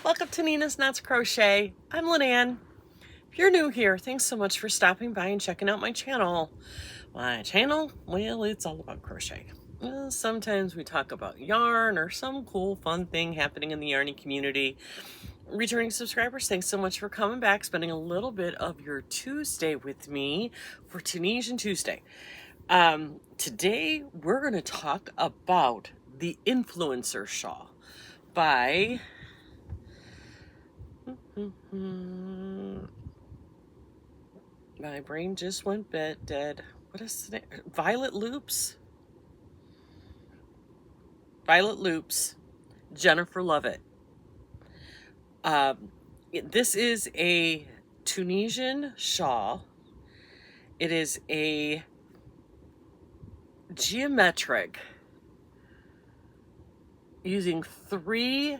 Welcome to Nina's Knots Crochet. I'm Lynanne. If you're new here, thanks so much for stopping by and checking out my channel. My channel, well, it's all about crochet. Sometimes we talk about yarn or some cool fun thing happening in the yarny community. Returning subscribers, thanks so much for coming back, spending a little bit of your Tuesday with me for Tunisian Tuesday. Today we're going to talk about the Influencer Shawl by my brain just went dead. What is the name? VioletLoops. VioletLoops, Jennifer Lovett. This is a Tunisian shawl. It is a geometric using 3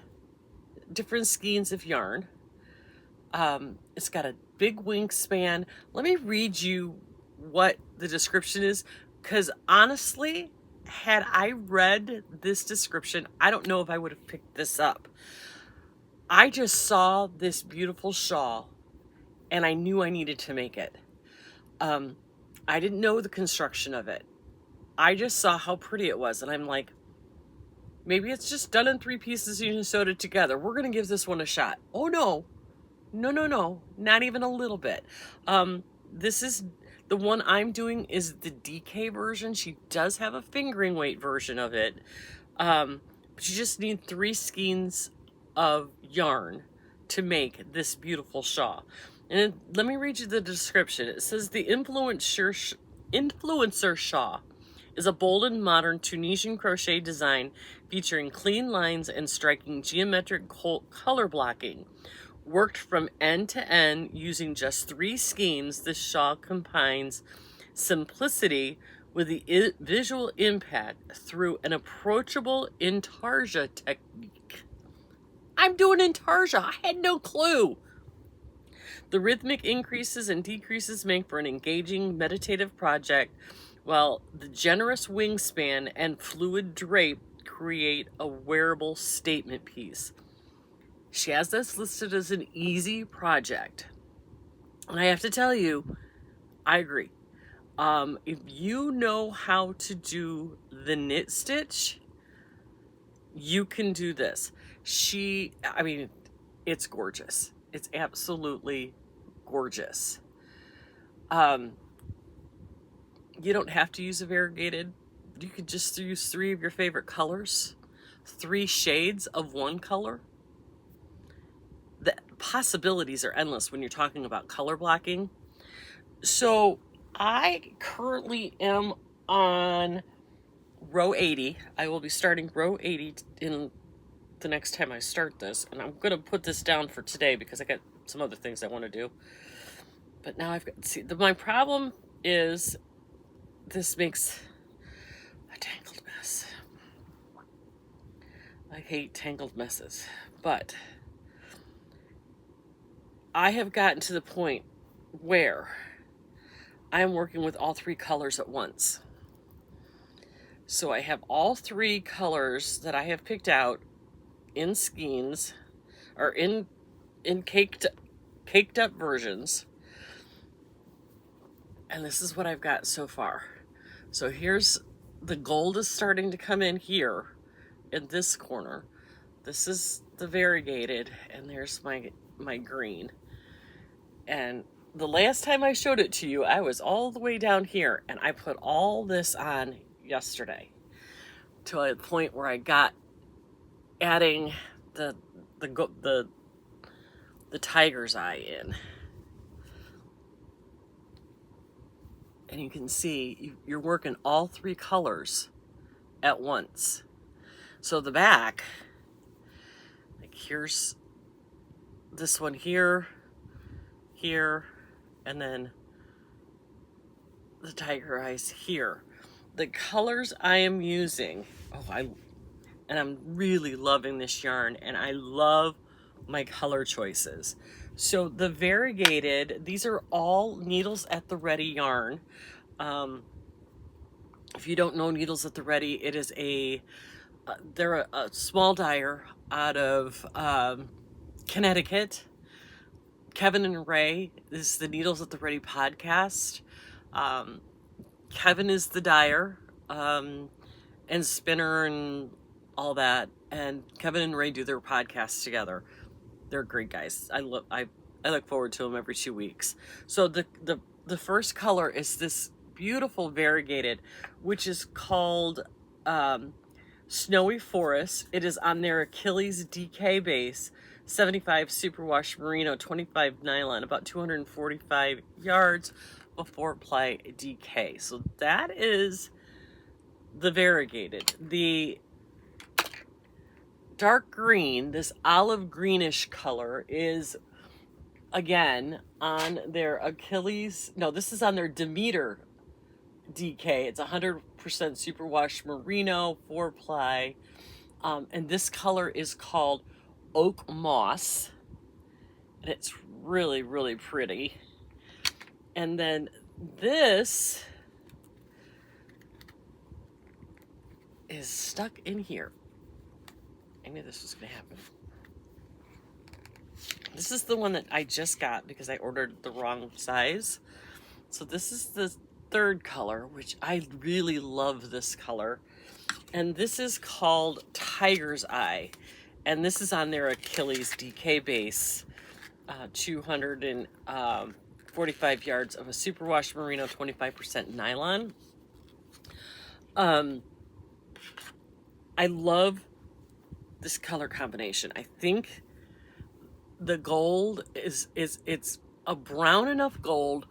different skeins of yarn. It's got a big wingspan. Let me read you what the description is, because honestly, had I read this description, I don't know if I would have picked this up. I just saw this beautiful shawl and I knew I needed to make it. I didn't know the construction of it. I just saw how pretty it was and I'm like, maybe it's just done in 3 pieces and you sewed it together. We're gonna give this one a shot. Oh no, not even a little bit. This is the one I'm doing is the DK version. She does have a fingering weight version of it, but you just need 3 skeins of yarn to make this beautiful shawl. And let me read you the description. It says the influencer shawl is a bold and modern Tunisian crochet design featuring clean lines and striking geometric color blocking. Worked from end to end using just 3 skeins, this shawl combines simplicity with the visual impact through an approachable intarsia technique. I'm doing intarsia. I had no clue. The rhythmic increases and decreases make for an engaging, meditative project, while the generous wingspan and fluid drape create a wearable statement piece. She has this listed as an easy project. And I have to tell you, I agree. If you know how to do the knit stitch, you can do this. I mean, it's gorgeous. It's absolutely gorgeous. You don't have to use a variegated. You could just use 3 of your favorite colors, 3 shades of one color. The possibilities are endless when you're talking about color blocking. So I currently am on row 80. I will be starting row 80 in the next time I start this, and I'm going to put this down for today because I got some other things I want to do. But now I've got, see, my problem is this makes a tangled mess. I hate tangled messes, but I have gotten to the point where I am working with all 3 colors at once. So I have all 3 colors that I have picked out in skeins, or in caked up versions. And this is what I've got so far. So here's the gold is starting to come in here in this corner. This is the variegated, and there's my green. And the last time I showed it to you, I was all the way down here, and I put all this on yesterday to a point where I got adding the tiger's eye in. And you can see you're working all 3 colors at once. So the back, like here's this one here, and then the tiger eyes here. The colors I am using, and I'm really loving this yarn, and I love my color choices. So the variegated, these are all needles at the ready yarn. If you don't know needles at the ready, it is they're a small dyer out of Connecticut. Kevin and Ray. This is the Needles at the Ready podcast. Kevin is the dyer and spinner and all that. And Kevin and Ray do their podcasts together. They're great guys. I look forward to them every 2 weeks. So the first color is this beautiful variegated, which is called Snowy Forest. It is on their Achilles DK base, 75 superwash merino, 25 nylon, about 245 yards before ply DK. So that is the variegated. The dark green, this olive greenish color, is again on their Achilles. No, this is on their Demeter DK. It's 100% superwash merino, 4-ply. And this color is called Oak Moss. And it's really, really pretty. And then this is stuck in here. I knew this was going to happen. This is the one that I just got because I ordered the wrong size. So this is the third color, which I really love this color. And this is called Tiger's Eye. And this is on their Achilles DK base, 245 yards of a superwash merino, 25% nylon. I love this color combination. I think the gold it's a brown enough gold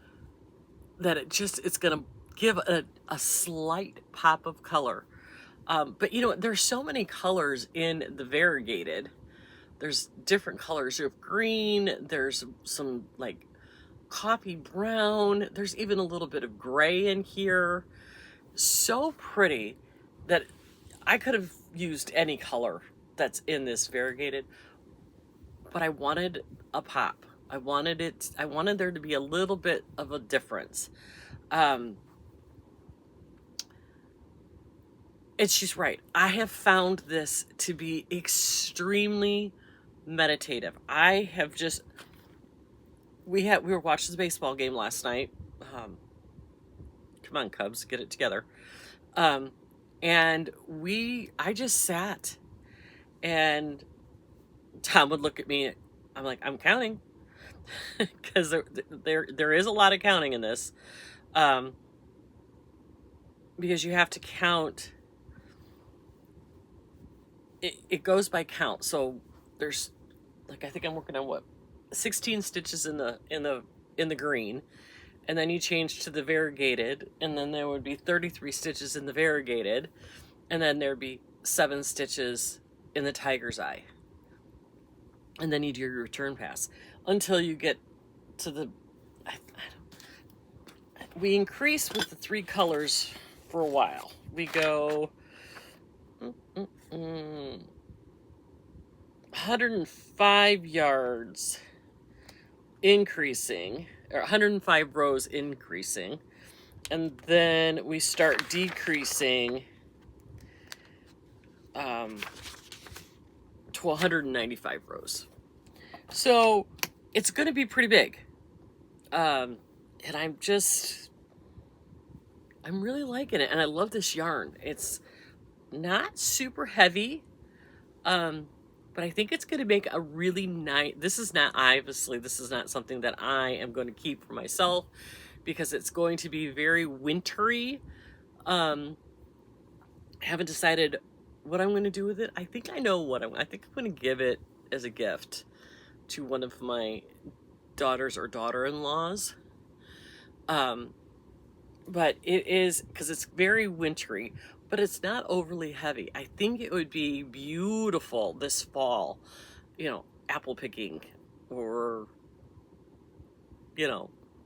that it's gonna give a slight pop of color. But you know, there's so many colors in the variegated. There's different colors. You have green, there's some like coffee brown, there's even a little bit of gray in here. So pretty that I could have used any color that's in this variegated, but I wanted a pop. I wanted there to be a little bit of a difference. And she's right. I have found this to be extremely meditative. I have just, we were watching the baseball game last night. Come on, Cubs, get it together. And I just sat, and Tom would look at me. I'm like, I'm counting, because there is a lot of counting in this, because you have to count. It goes by count. So there's, like, I think I'm working on 16 stitches in the green, and then you change to the variegated, and then there would be 33 stitches in the variegated, and then there'd be 7 stitches in the Tiger's Eye. And then you do your return pass until you get to the, we increase with the 3 colors for a while. We go 105 yards increasing, or 105 rows increasing, and then we start decreasing to 195 rows. So it's going to be pretty big. And I'm really liking it. And I love this yarn. It's not super heavy. But I think it's going to make a really nice, this is not something that I am going to keep for myself, because it's going to be very wintry. I haven't decided what I'm going to do with it. I think I know I think I'm going to give it as a gift to one of my daughters or daughter-in-laws. But it is, because it's very wintry, but it's not overly heavy. I think it would be beautiful this fall, apple picking, or,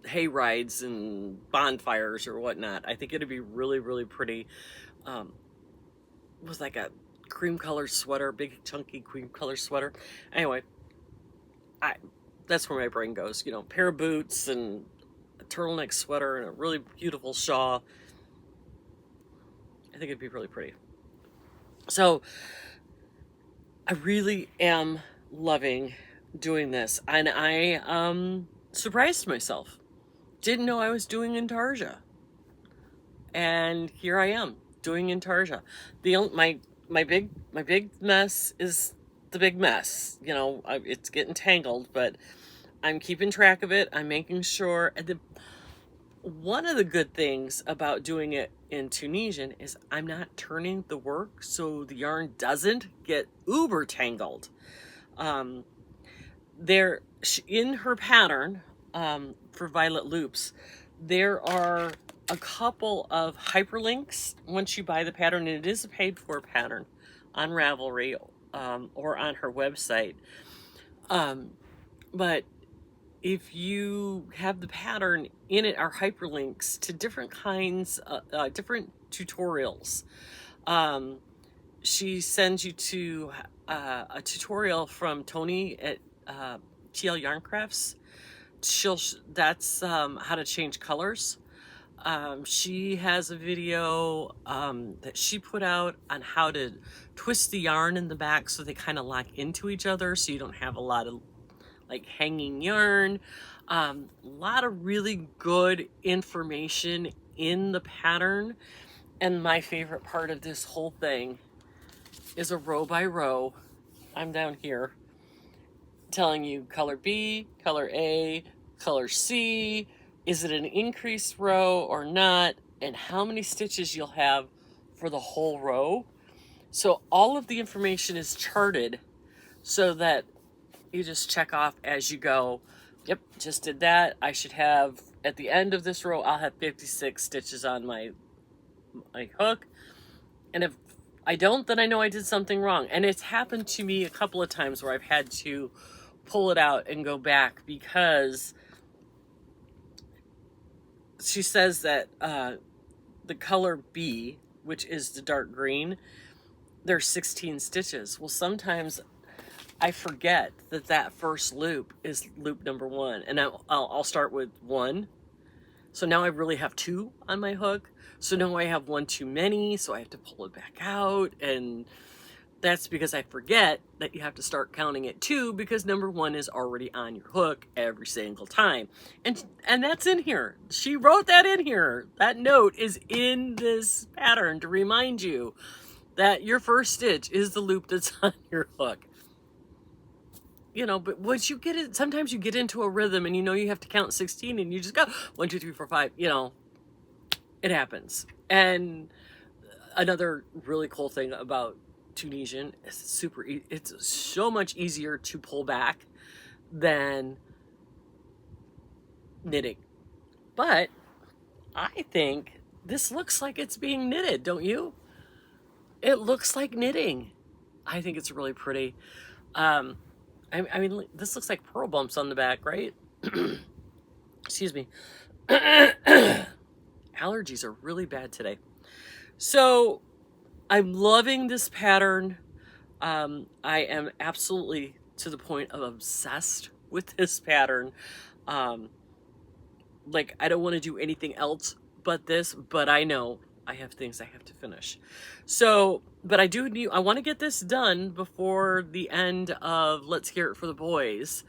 hay rides and bonfires or whatnot. I think it'd be really, really pretty. It was like a cream color sweater, big chunky cream color sweater. Anyway, that's where my brain goes. Pair of boots and a turtleneck sweater and a really beautiful shawl. I think it'd be really pretty. So I really am loving doing this, and I surprised myself. Didn't know I was doing intarsia, and here I am doing intarsia. My big mess is the big mess. You know, it's getting tangled, but I'm keeping track of it. I'm making sure. And one of the good things about doing it in Tunisian is I'm not turning the work so the yarn doesn't get uber tangled. There, in her pattern for VioletLoops, there are a couple of hyperlinks once you buy the pattern, and it is a paid for pattern on Ravelry or on her website. But if you have the pattern in it, are hyperlinks to different kinds, different tutorials. She sends you to a tutorial from Tony at TL Yarn Crafts. That's how to change colors. She has a video that she put out on how to twist the yarn in the back so they kind of lock into each other, so you don't have a lot of like hanging yarn. A lot of really good information in the pattern. And my favorite part of this whole thing is a row by row. I'm down here telling you color B, color A, color C, is it an increased row or not, and how many stitches you'll have for the whole row. So all of the information is charted so that you just check off as you go. Yep, just did that. I should have, at the end of this row, I'll have 56 stitches on my hook. And if I don't, then I know I did something wrong. And it's happened to me a couple of times where I've had to pull it out and go back, because she says that the color B, which is the dark green, there's 16 stitches. Well, sometimes I forget that that first loop is loop number 1, and I'll start with 1. So now I really have 2 on my hook. So now I have 1 too many, so I have to pull it back out, and that's because I forget that you have to start counting at 2, because number 1 is already on your hook every single time. And that's in here. She wrote that in here. That note is in this pattern to remind you that your first stitch is the loop that's on your hook. You know, but once you get it, sometimes you get into a rhythm and you know you have to count 16 and you just go 1, 2, 3, 4, 5, you know, it happens. And another really cool thing about Tunisian is it's so much easier to pull back than knitting. But I think this looks like it's being knitted, don't you? It looks like knitting. I think it's really pretty. I mean, this looks like pearl bumps on the back, right? Excuse me. Allergies are really bad today. So I'm loving this pattern. I am absolutely to the point of obsessed with this pattern. Like, I don't want to do anything else but this, but I know I have things I have to finish. So, but I want to get this done before the end of Let's Hear It for the Boys.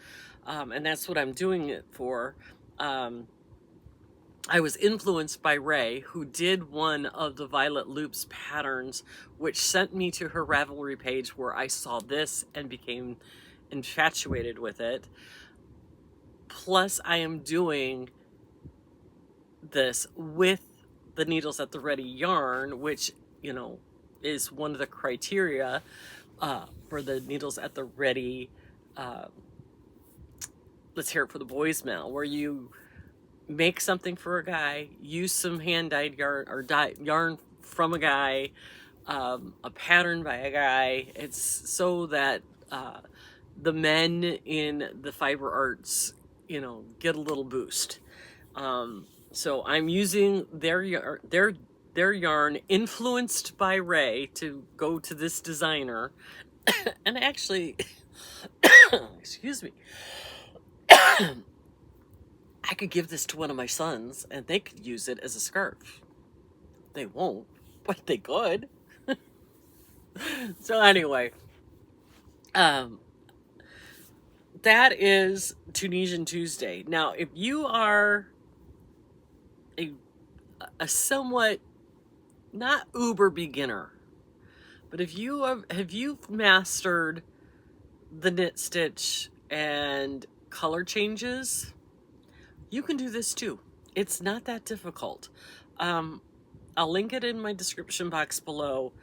And that's what I'm doing it for. I was influenced by Ray, who did one of the VioletLoops patterns, which sent me to her Ravelry page, where I saw this and became infatuated with it. Plus, I am doing this with the Needles at the Ready yarn, which, you know, is one of the criteria for the Needles at the Ready Let's Hear It for the Boys mail, where you make something for a guy, use some hand-dyed yarn or yarn from a guy, a pattern by a guy. It's so that the men in the fiber arts, you know, get a little boost. So I'm using their yarn influenced by Ray to go to this designer. And actually, excuse me, I could give this to one of my sons and they could use it as a scarf. They won't, but they could. So anyway, that is Tunisian Tuesday. Now, if you are a somewhat, not uber beginner, but if you've mastered the knit stitch and color changes, you can do this too. It's not that difficult. I'll link it in my description box below.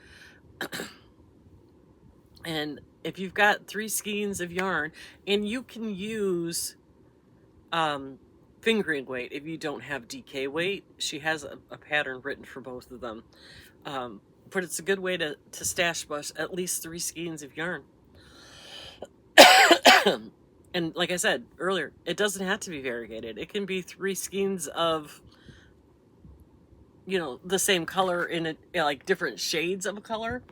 And if you've got 3 skeins of yarn, and you can use fingering weight if you don't have DK weight. She has a pattern written for both of them. But it's a good way to stash bus at least 3 skeins of yarn. And like I said earlier, it doesn't have to be variegated. It can be 3 skeins of, you know, the same color in like different shades of a color.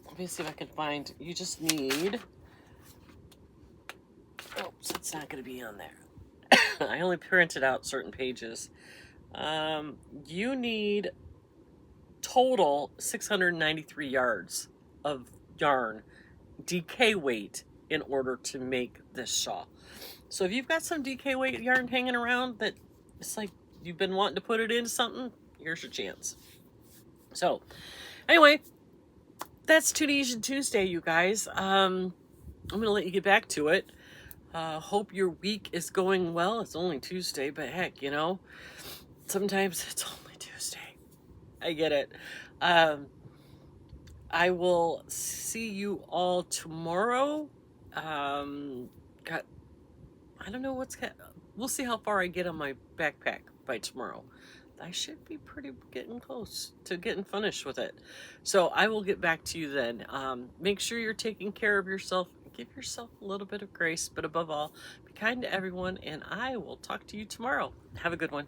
Let me see if I can find, you just need, oops, it's not going to be on there. I only printed out certain pages. You need total 693 yards of yarn, DK weight, in order to make this shawl. So if you've got some DK weight yarn hanging around that it's like you've been wanting to put it into something, here's your chance. So anyway, that's Tunisian Tuesday, you guys. I'm gonna let you get back to it. Hope your week is going well. It's only Tuesday, but heck, you know, sometimes it's only Tuesday. I get it. I will see you all tomorrow. I don't know we'll see how far I get on my backpack by tomorrow. I should be getting close to getting finished with it. So I will get back to you then. Make sure you're taking care of yourself. Give yourself a little bit of grace, but above all, be kind to everyone, and I will talk to you tomorrow. Have a good one.